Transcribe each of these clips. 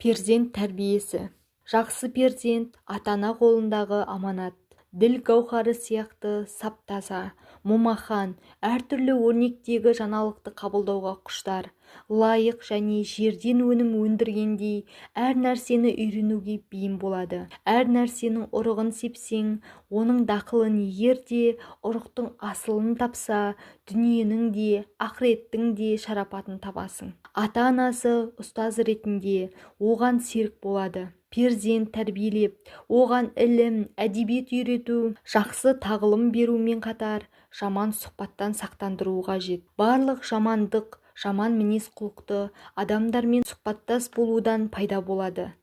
Перзент тәрбиесі. Жақсы перзент ата-ана қолындағы аманат. Діл гауһары сияқты сап-таза, момақан, әртүрлі өрнектегі жаңалықты қабылдауға құштар, лайық және жерден өнім өндіргендей әр нәрсені үйренуге бейім болады. Әр нәрсенің ұрығын сепсең, оның дақылын егер де ұрықтың асылын тапса, дүниенің де, ақыреттің де шарапатын табасың. Ата-анасы ұстаз ретінде оған серік болады. Перзент тәрбиелеп, оған ілім, әдебиет үйрету, жақсы тағылым берумен қатар, жаман сұхбаттан сақтандыру қажет. Барлық жамандық, жаман мінез-құлықты адамдармен сұхбаттас болудан пайда болады.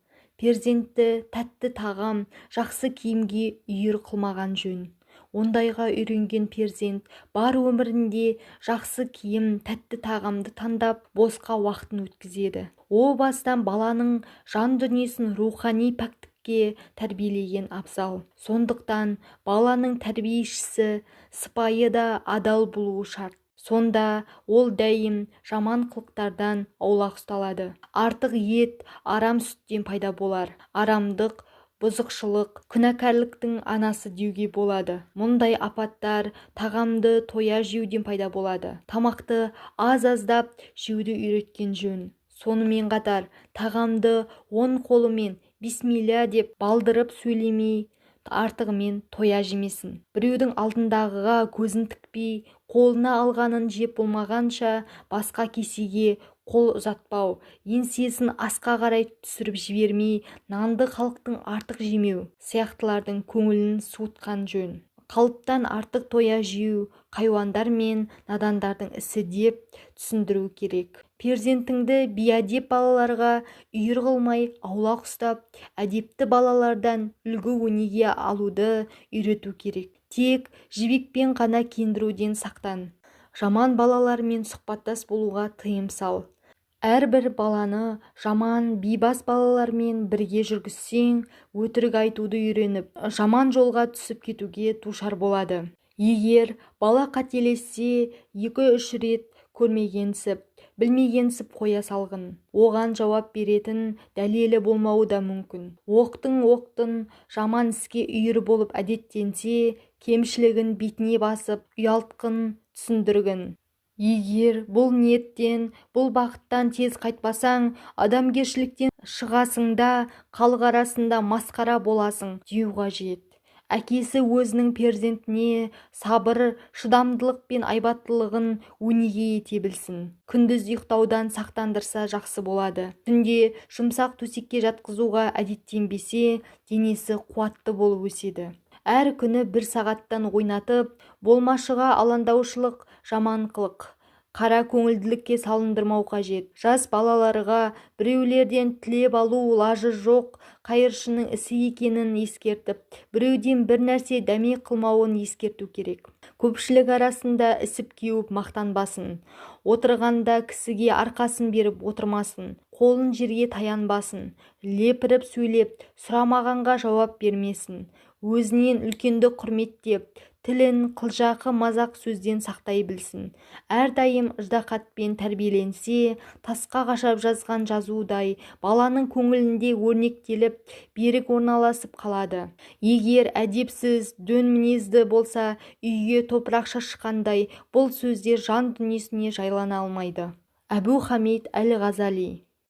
Перзентті тәтті тағам, жақсы киімге үйір қылмаған жөн. Ондайға үйренген перзент бар өмірінде жақсы киім, тәтті тағамды таңдап, босқа уақытын өткізеді. О бастан баланың жан дүниесін рухани пәктікке тәрбиелеген абзал. Сондықтан баланың тәрбиешісі сыпайы да адал болуы шарт. Сонда ол дәйім жаман қылықтардан аулақ ұсталады. Артық ет, арам сүттен пайда болар. Арамдық, бұзықшылық, күнәкарлықтың анасы деуге болады. Мұндай апаттар тағамды тоя жеуден пайда болады. Тамақты аз-аздап жеуді үйреткен жөн. Сонымен қатар тағамды оң қолымен бисмилля деп балдырып сөйлемей, артығымен тоя жемесін. Біреудің алдындағыға көзін тікпей, қолына алғанын жеп болмағанша басқа кесеге қол ұзатпау, еңсесін асқа қарай түсіріп жібермей, нанды халықтың артық жемеу сияқтылардың көңілін суытқан жөн. Қалыптан артық тоя жеу хайуандар мен надандардың ісі деп түсіндіру керек. Перзентіңді бейәдеп балаларға үйір қылмай аулақ ұстап, әдепті балалардан үлгі-өнеге алуды үйрету керек. Тек жібекпен ғана киіндіруден сақтан. Жаман балалармен сұхбаттас болуға тыйым сал. Әрбір баланы жаман, бейбас балалармен бірге жүргізсең, өтірік айтуды үйреніп, жаман жолға түсіп кетуге душар болады. Егер бала қателессе, 2-3 рет көрмегенсіп, білмегенсіп қоя салғын. Оған жауап беретін дәлелі болмауы да мүмкін. Оқтың жаман іске үйір болып әдеттенсе, кемшілігін бетіне басып, ұялтқын, түсіндіргін. Егер бұл ниеттен, бұл бақыттан тез қайтпасаң, адамгершіліктен шығасың да, халық арасында масқара боласың деу қажет. Әкесі өзінің перзентіне сабыр, шыдамдылық пен айбаттылығын өнеге ете білсін. Күндіз ұйықтаудан сақтандырса жақсы болады. Түнде жұмсақ төсекке жатқызуға әдеттенбесе, денесі қуатты болып өседі. Әр күні 1 сағаттан ойнатып, болмашыға алаңдаушылық, жаман қылық, қара көңілділікке салындырмау қажет. Жас балаларға біреулерден тілеп алу лажы жоқ, қайыршының ісі екенін ескертіп, біреуден бір нәрсе дәме қылмауын ескерту керек. Көпшілік арасында ісіп кеуіп мақтанбасын. Отырғанда кісіге арқасын беріп отырмасын. Қолын жерге таянбасын. Лепіріп сөйлеп, сұрамағанға жауап бермесін. Өзінен үлкенді құрметтеп, тілін қылжақы мазақ сөзден сақтай білсін. Әрдайым ыждақатпен тәрбиеленсе, тасқа қашап жазған жазудай баланың көңілінде өрнектеліп, берік орналасып қалады. Егер әдепсіз, дөң мінезді болса, үйге топырақ шашқандай бұл сөздер жан дүниесіне жайлана алмайды. Әбу Хамид әл-Ғазали